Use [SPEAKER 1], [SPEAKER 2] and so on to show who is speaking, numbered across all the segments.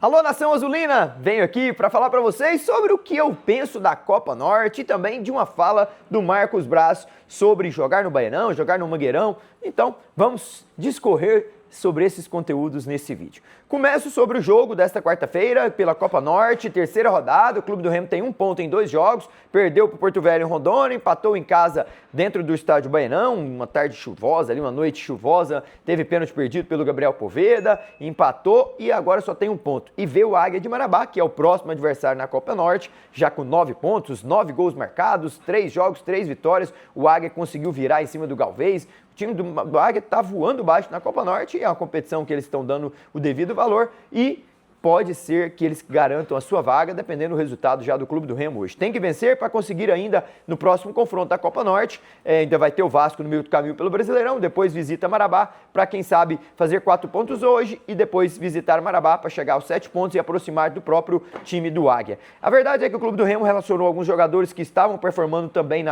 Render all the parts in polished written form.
[SPEAKER 1] Alô, Nação Azulina! Venho aqui para falar para vocês sobre o que eu penso da Copa Norte e também de uma fala do Marcos Braz sobre jogar no Baianão, jogar no Mangueirão. Então, vamos discorrer sobre esses conteúdos nesse vídeo. Começo sobre o jogo desta quarta-feira pela Copa Norte, terceira rodada. O Clube do Remo tem 1 ponto em 2 jogos, perdeu para o Porto Velho em Rondônia, empatou em casa dentro do estádio Baianão, uma tarde chuvosa, ali uma noite chuvosa, teve pênalti perdido pelo Gabriel Poveda, empatou e agora só tem 1 ponto. E vê o Águia de Marabá, que é o próximo adversário na Copa Norte, já com 9 pontos, 9 gols marcados, 3 jogos, 3 vitórias. O Águia conseguiu virar em cima do Galvez. O time do Águia está voando baixo na Copa Norte, é uma competição que eles estão dando o devido valor e pode ser que eles garantam a sua vaga, dependendo do resultado já do Clube do Remo hoje. Tem que vencer para conseguir ainda, no próximo confronto da Copa Norte, ainda vai ter o Vasco no meio do caminho pelo Brasileirão, depois visita Marabá, para quem sabe fazer 4 pontos hoje e depois visitar Marabá para chegar aos 7 pontos e aproximar do próprio time do Águia. A verdade é que o Clube do Remo relacionou alguns jogadores que estavam performando também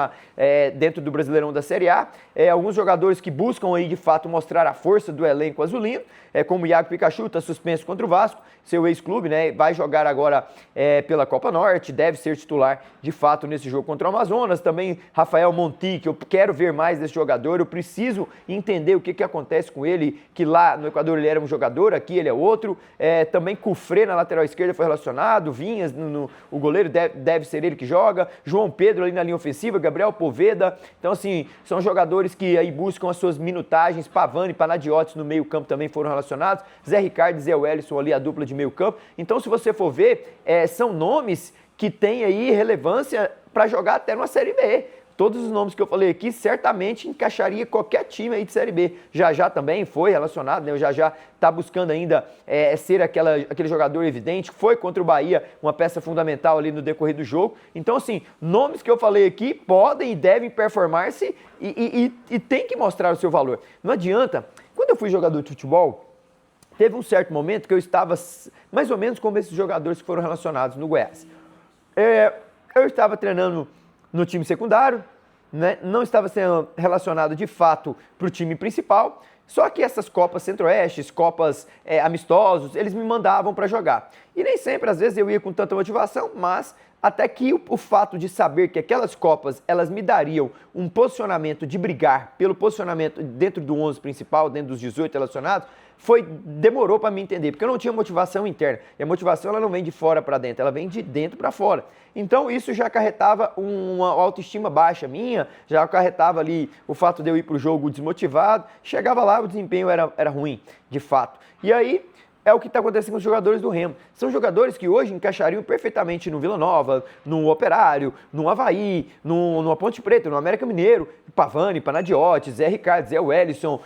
[SPEAKER 1] dentro do Brasileirão da Série A, alguns jogadores que buscam aí de fato mostrar a força do elenco azulino, como o Iago Pikachu, está suspenso contra o Vasco, seu ex-clube, né? Vai jogar agora pela Copa Norte, deve ser titular de fato nesse jogo contra o Amazonas. Também Rafael Monti, que eu quero ver mais desse jogador, eu preciso entender o que acontece com ele, que lá no Equador ele era um jogador, aqui ele é outro. Também Cufré na lateral esquerda foi relacionado, Vinhas, o goleiro deve ser ele que joga, João Pedro ali na linha ofensiva, Gabriel Poveda. Então assim, são jogadores que aí buscam as suas minutagens, Pavani, Panadiotis no meio campo também foram relacionados, Zé Ricardo e Zé Wellison ali a dupla de meio campo. Então, se você for ver, são nomes que têm aí relevância para jogar até numa Série B. Todos os nomes que eu falei aqui certamente encaixaria qualquer time aí de Série B. Já também foi relacionado, né? O Já está buscando ainda ser aquele jogador evidente, foi contra o Bahia uma peça fundamental ali no decorrer do jogo. Então, assim, nomes que eu falei aqui podem e devem performar-se e tem que mostrar o seu valor. Não adianta. Quando eu fui jogador de futebol, teve um certo momento que eu estava mais ou menos como esses jogadores que foram relacionados no Goiás. Eu estava treinando no time secundário, né? Não estava sendo relacionado de fato para o time principal, só que essas Copas Centro-Oeste, Copas amistosos, eles me mandavam para jogar. E nem sempre, às vezes, eu ia com tanta motivação, mas até que o fato de saber que aquelas Copas, elas me dariam um posicionamento de brigar pelo posicionamento dentro do 11 principal, dentro dos 18 relacionados, demorou para me entender, porque eu não tinha motivação interna. E a motivação ela não vem de fora para dentro, ela vem de dentro para fora. Então isso já acarretava uma autoestima baixa minha, já acarretava ali o fato de eu ir para o jogo desmotivado, chegava lá o desempenho era ruim, de fato. E aí é o que está acontecendo com os jogadores do Remo. São jogadores que hoje encaixariam perfeitamente no Vila Nova, no Operário, no Avaí, numa Ponte Preta, no América Mineiro, Pavani, Panadiotis, Zé Ricardo, Zé Wellison,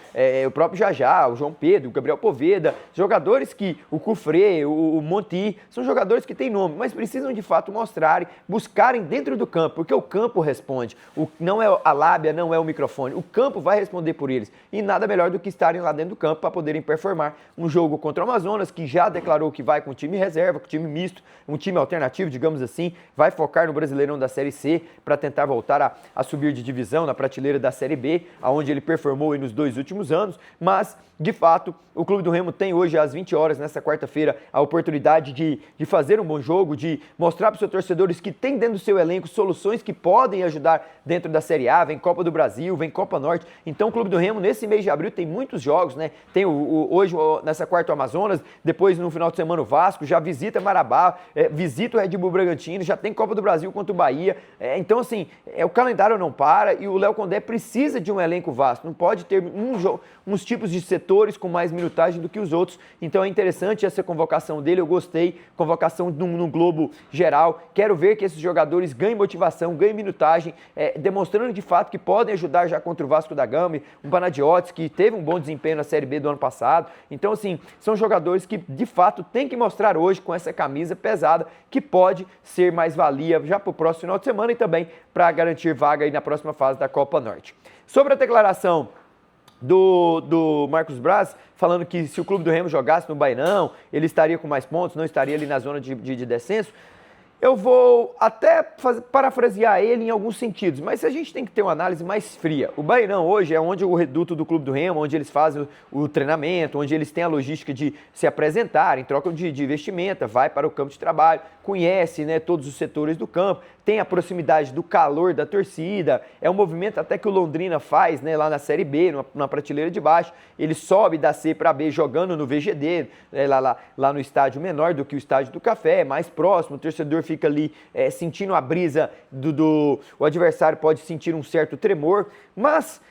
[SPEAKER 1] o próprio Já, o João Pedro, o Gabriel Poveda, jogadores que, o Cufré, o Monti, são jogadores que têm nome, mas precisam de fato mostrarem, buscarem dentro do campo, porque o campo responde, não é a lábia, não é o microfone, o campo vai responder por eles, e nada melhor do que estarem lá dentro do campo para poderem performar um jogo contra o Amazonas, que já declarou que vai com time reserva, com time misto, um time alternativo, digamos assim, vai focar no Brasileirão da Série C para tentar voltar a subir de divisão na prateleira da Série B, onde ele performou aí nos 2 últimos anos, mas, de fato, o Clube do Remo tem hoje às 20 horas, nessa quarta-feira, a oportunidade de fazer um bom jogo, de mostrar para os seus torcedores que tem dentro do seu elenco soluções que podem ajudar dentro da Série A, vem Copa do Brasil, vem Copa Norte. Então o Clube do Remo, nesse mês de abril, tem muitos jogos, né? Tem hoje, nessa quarta, o Amazonas, depois no final de semana o Vasco, já visita Marabá, visita o Red Bull Bragantino, já tem Copa do Brasil contra o Bahia. Então, assim, o calendário não para e o Léo Condé precisa de um elenco vasto, não pode ter uns tipos de setores com mais minutagem do que os outros. Então é interessante essa convocação dele, eu gostei, convocação no globo geral. Quero ver que esses jogadores ganhem motivação, ganhem minutagem, demonstrando de fato que podem ajudar já contra o Vasco da Gama, um Panadiotis que teve um bom desempenho na Série B do ano passado. Então, assim, são jogadores que de fato tem que mostrar hoje com essa camisa pesada que pode ser mais valia já para o próximo final de semana e também para garantir vaga aí na próxima fase da Copa Norte. Sobre a declaração do Marcos Braz, falando que se o Clube do Remo jogasse no Baianão, ele estaria com mais pontos, não estaria ali na zona de descenso. eu vou até parafrasear ele em alguns sentidos, mas a gente tem que ter uma análise mais fria. O Bahienão hoje é onde o reduto do Clube do Remo, onde eles fazem o treinamento, onde eles têm a logística de se apresentarem, trocam de vestimenta, vai para o campo de trabalho, conhece, né, todos os setores do campo, tem a proximidade do calor da torcida, é um movimento até que o Londrina faz, né, lá na Série B, na prateleira de baixo, ele sobe da C para B jogando no VGD, né, lá no estádio menor do que o estádio do Café, mais próximo, o torcedor fica ali sentindo a brisa o adversário pode sentir um certo tremor, mas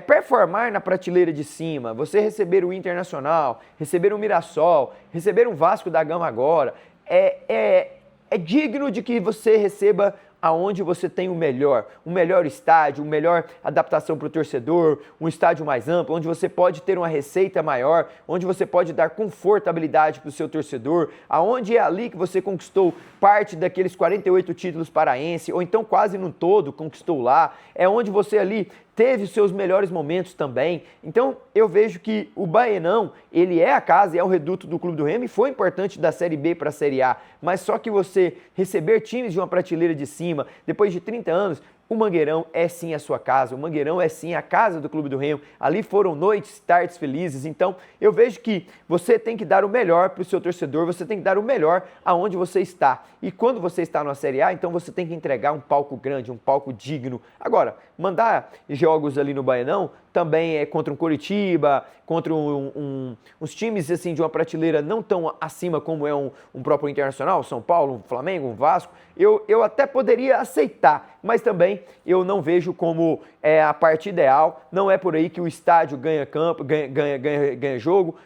[SPEAKER 1] performar na prateleira de cima, você receber o Internacional, receber o Mirassol, receber um Vasco da Gama agora, é digno de que você receba aonde você tem o melhor estádio, uma melhor adaptação para o torcedor, um estádio mais amplo, onde você pode ter uma receita maior, onde você pode dar confortabilidade para o seu torcedor, aonde é ali que você conquistou parte daqueles 48 títulos paraense, ou então quase no todo conquistou lá, é onde você ali teve os seus melhores momentos também. Então eu vejo que o Bahienão, ele é a casa, é o reduto do Clube do Remo e foi importante da Série B para a Série A, mas só que você receber times de uma prateleira de cima, depois de 30 anos, o Mangueirão é sim a sua casa, o Mangueirão é sim a casa do Clube do Remo, ali foram noites, tardes felizes, então eu vejo que você tem que dar o melhor para o seu torcedor, você tem que dar o melhor aonde você está, e quando você está na Série A, então você tem que entregar um palco grande, um palco digno. Agora, mandar jogos ali no Bahienão também é contra um Coritiba, contra uns times assim de uma prateleira não tão acima como é um próprio Internacional, São Paulo, um Flamengo, um Vasco, eu até poderia aceitar, mas também eu não vejo como a parte ideal, não é por aí que o estádio ganha campo, ganha jogo,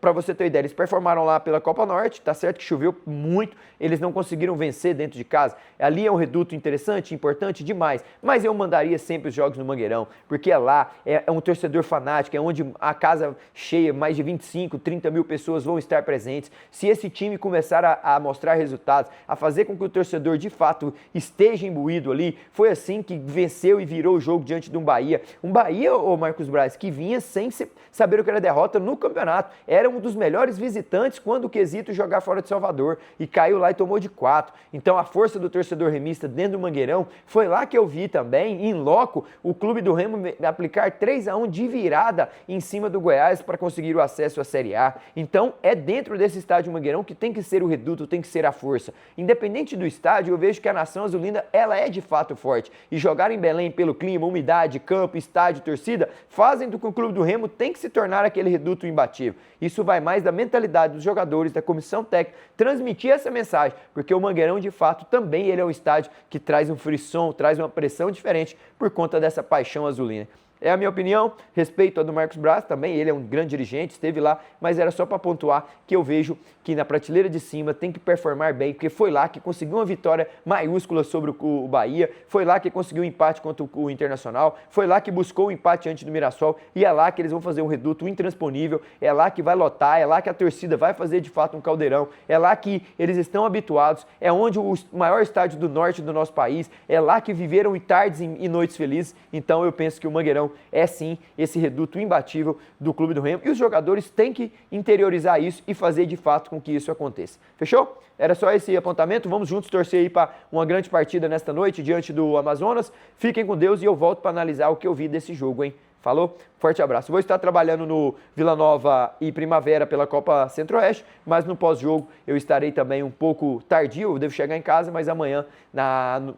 [SPEAKER 1] para você ter ideia, eles performaram lá pela Copa Norte, tá certo que choveu muito, eles não conseguiram vencer dentro de casa. Ali é um reduto interessante, importante demais, mas eu mandaria sempre os jogos no Mangueirão, porque lá é um torcedor fanático, é onde a casa cheia, mais de 25, 30 mil pessoas vão estar presentes. Se esse time começar a mostrar resultados, a fazer com que o torcedor de fato esteja imbuído ali, foi assim que venceu e virou o jogo diante de um Bahia, ô Marcos Braz, que vinha sem saber o que era derrota no campeonato, era um dos melhores visitantes quando o quesito jogar fora de Salvador e caiu lá e tomou de 4. Então a força do torcedor remista dentro do Mangueirão, foi lá que eu vi também, em loco, o Clube do Remo aplicar 3-1 de virada em cima do Goiás para conseguir o acesso à Série A. Então é dentro desse estádio Mangueirão que tem que ser o reduto, tem que ser a força. Independente do estádio, eu vejo que a nação azulina, ela é de fato forte. E jogar em Belém pelo clima, umidade, campo, estádio, torcida, fazem do que o Clube do Remo tem que se tornar aquele reduto imbatível. Isso vai mais da mentalidade dos jogadores, da comissão técnica, transmitir essa mensagem, porque o Mangueirão, de fato, também ele é um estádio que traz um frisson, traz uma pressão diferente por conta dessa paixão azulina. É a minha opinião, respeito a do Marcos Braz, também ele é um grande dirigente, esteve lá, mas era só para pontuar que eu vejo que na prateleira de cima tem que performar bem, porque foi lá que conseguiu uma vitória maiúscula sobre o Bahia, foi lá que conseguiu um empate contra o Internacional, foi lá que buscou o empate antes do Mirassol, e é lá que eles vão fazer um reduto intransponível, é lá que vai lotar, é lá que a torcida vai fazer de fato um caldeirão, é lá que eles estão habituados, é onde o maior estádio do norte do nosso país, é lá que viveram tardes e noites felizes, então eu penso que o Mangueirão é sim esse reduto imbatível do Clube do Remo e os jogadores têm que interiorizar isso e fazer de fato com que isso aconteça. Fechou? Era só esse apontamento, vamos juntos torcer aí para uma grande partida nesta noite diante do Amazonas. Fiquem com Deus e eu volto para analisar o que eu vi desse jogo, hein? Falou? Forte abraço. Vou estar trabalhando no Vila Nova e Primavera pela Copa Centro-Oeste, mas no pós-jogo eu estarei também um pouco tardio, eu devo chegar em casa, mas amanhã,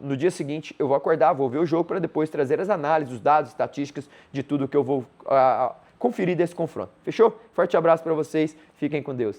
[SPEAKER 1] no dia seguinte, eu vou acordar, vou ver o jogo para depois trazer as análises, os dados, estatísticas de tudo que eu vou conferir desse confronto. Fechou? Forte abraço para vocês, fiquem com Deus.